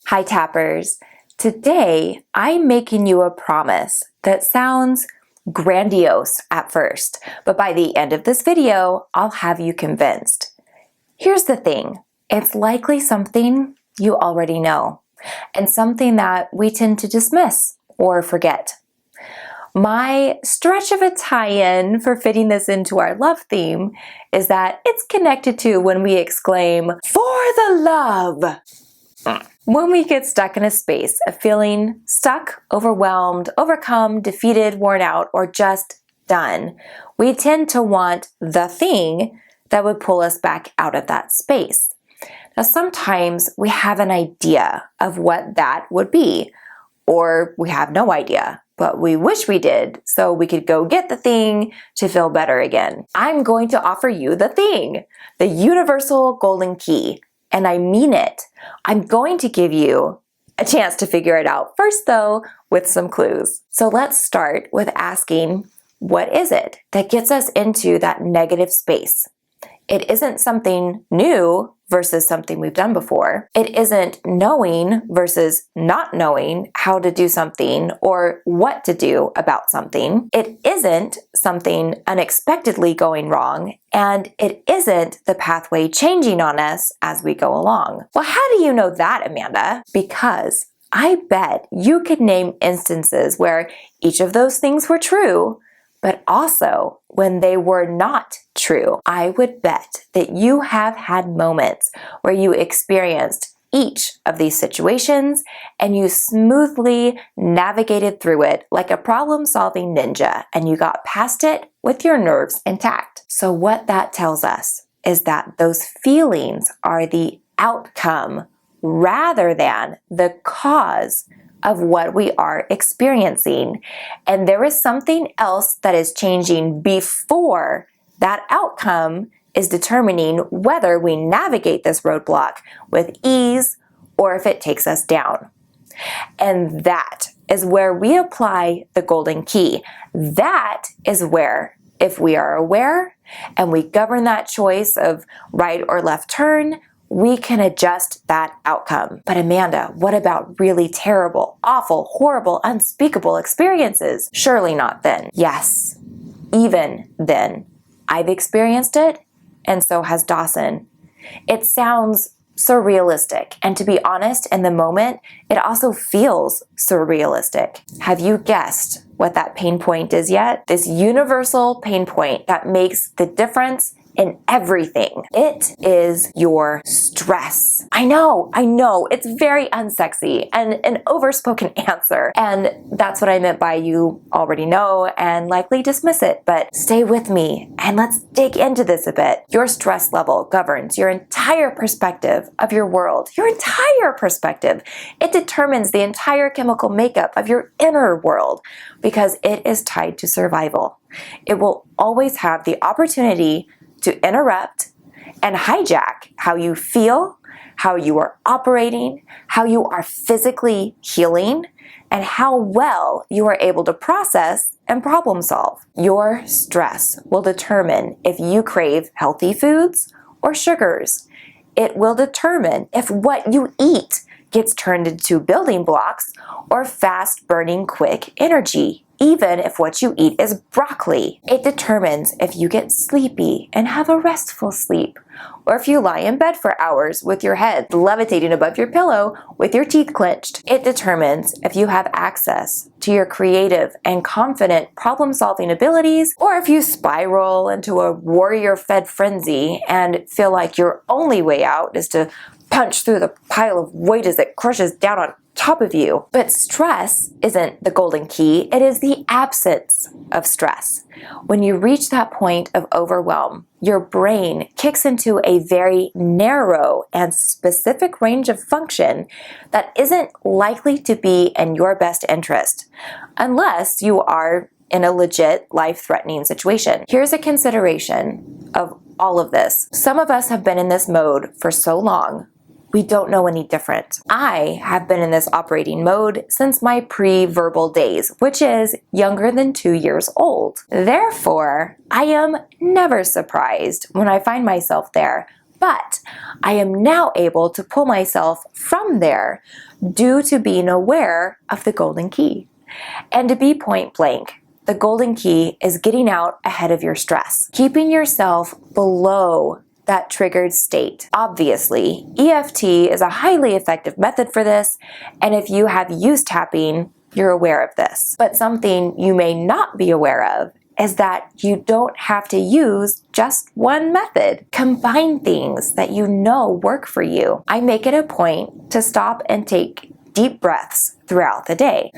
Hi Tappers! Today I'm making you a promise that sounds grandiose at first, but by the end of this video, I'll have you convinced. Here's the thing, it's likely something you already know, and something that we tend to dismiss or forget. My stretch of a tie-in for fitting this into our love theme is that it's connected to when we exclaim, "For the love!" When we get stuck in a space of feeling stuck, overwhelmed, overcome, defeated, worn out, or just done, we tend to want the thing that would pull us back out of that space. Now, sometimes we have an idea of what that would be, or we have no idea, but we wish we did so we could go get the thing to feel better again. I'm going to offer you the thing, the universal golden key. And I mean it. I'm going to give you a chance to figure it out first, though, with some clues. So let's start with asking, what is it that gets us into that negative space? It isn't something new versus something we've done before. It isn't knowing versus not knowing how to do something or what to do about something. It isn't something unexpectedly going wrong, and it isn't the pathway changing on us as we go along. Well, how do you know that, Amanda? Because I bet you could name instances where each of those things were true, but also when they were not true. I would bet that you have had moments where you experienced each of these situations and you smoothly navigated through it like a problem-solving ninja, and you got past it with your nerves intact. So what that tells us is that those feelings are the outcome rather than the cause of what we are experiencing. And there is something else that is changing before that outcome is determining whether we navigate this roadblock with ease or if it takes us down. And that is where we apply the golden key. That is where, if we are aware and we govern that choice of right or left turn, we can adjust that outcome. But Amanda, what about really terrible, awful, horrible, unspeakable experiences? Surely not then. Yes, even then. I've experienced it, and so has Dawson. It sounds surrealistic, and to be honest, in the moment, it also feels surrealistic. Have you guessed what that pain point is yet? This universal pain point that makes the difference in everything. It is your stress. I know, it's very unsexy and an overspoken answer. And that's what I meant by you already know and likely dismiss it, but stay with me and let's dig into this a bit. Your stress level governs your entire perspective of your world, your entire perspective. It determines the entire chemical makeup of your inner world because it is tied to survival. It will always have the opportunity to interrupt and hijack how you feel, how you are operating, how you are physically healing, and how well you are able to process and problem solve. Your stress will determine if you crave healthy foods or sugars. It will determine if what you eat gets turned into building blocks or fast-burning quick energy. Even if what you eat is broccoli. It determines if you get sleepy and have a restful sleep, or if you lie in bed for hours with your head levitating above your pillow with your teeth clenched. It determines if you have access to your creative and confident problem-solving abilities, or if you spiral into a warrior-fed frenzy and feel like your only way out is to punch through the pile of weight as it crushes down on top of you. But stress isn't the golden key, it is the absence of stress. When you reach that point of overwhelm, your brain kicks into a very narrow and specific range of function that isn't likely to be in your best interest, unless you are in a legit life-threatening situation. Here's a consideration of all of this. Some of us have been in this mode for so long, we don't know any different. I have been in this operating mode since my pre-verbal days, which is younger than 2 years old. Therefore, I am never surprised when I find myself there But I am now able to pull myself from there due to being aware of the golden key. And to be point blank, the golden key is getting out ahead of your stress, keeping yourself below that triggered state. Obviously, EFT is a highly effective method for this, and if you have used tapping, you're aware of this. But something you may not be aware of is that you don't have to use just one method. Combine things that you know work for you. I make it a point to stop and take deep breaths throughout the day.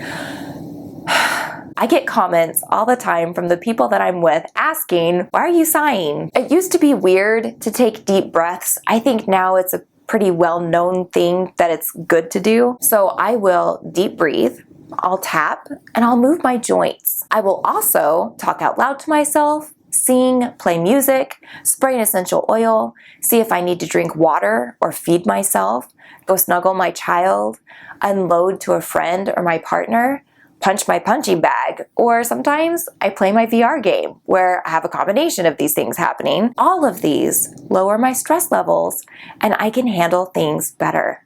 I get comments all the time from the people that I'm with asking, why are you sighing? It used to be weird to take deep breaths. I think now it's a pretty well-known thing that it's good to do. So I will deep breathe, I'll tap, and I'll move my joints. I will also talk out loud to myself, sing, play music, spray an essential oil, see if I need to drink water or feed myself, go snuggle my child, unload to a friend or my partner, punch my punching bag, or sometimes I play my VR game where I have a combination of these things happening. All of these lower my stress levels and I can handle things better.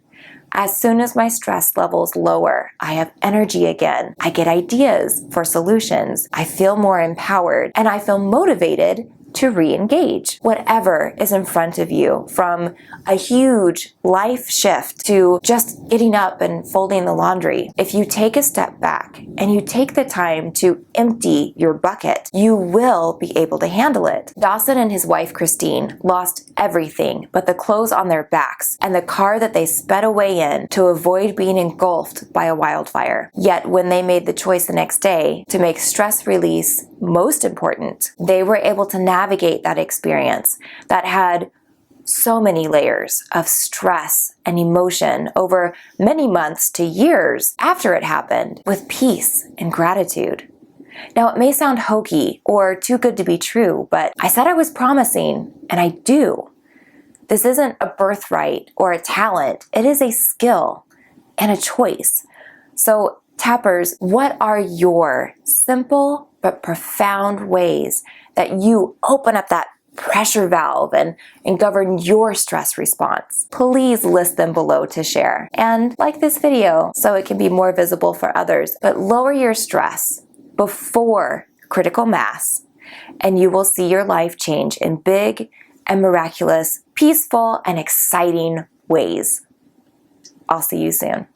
As soon as my stress levels lower, I have energy again. I get ideas for solutions. I feel more empowered and I feel motivated to re-engage. Whatever is in front of you, from a huge life shift to just getting up and folding the laundry, if you take a step back and you take the time to empty your bucket, you will be able to handle it. Dawson and his wife Christine lost everything but the clothes on their backs and the car that they sped away in to avoid being engulfed by a wildfire. Yet when they made the choice the next day to make stress release most important, they were able to navigate that experience that had so many layers of stress and emotion over many months to years after it happened with peace and gratitude. Now, it may sound hokey or too good to be true, but I said I was promising, and I do. This isn't a birthright or a talent. It is a skill and a choice. So, tappers, what are your simple but profound ways that you open up that pressure valve and govern your stress response? Please list them below to share. And like this video so it can be more visible for others. But lower your stress before critical mass, and you will see your life change in big and miraculous, peaceful and exciting ways. I'll see you soon.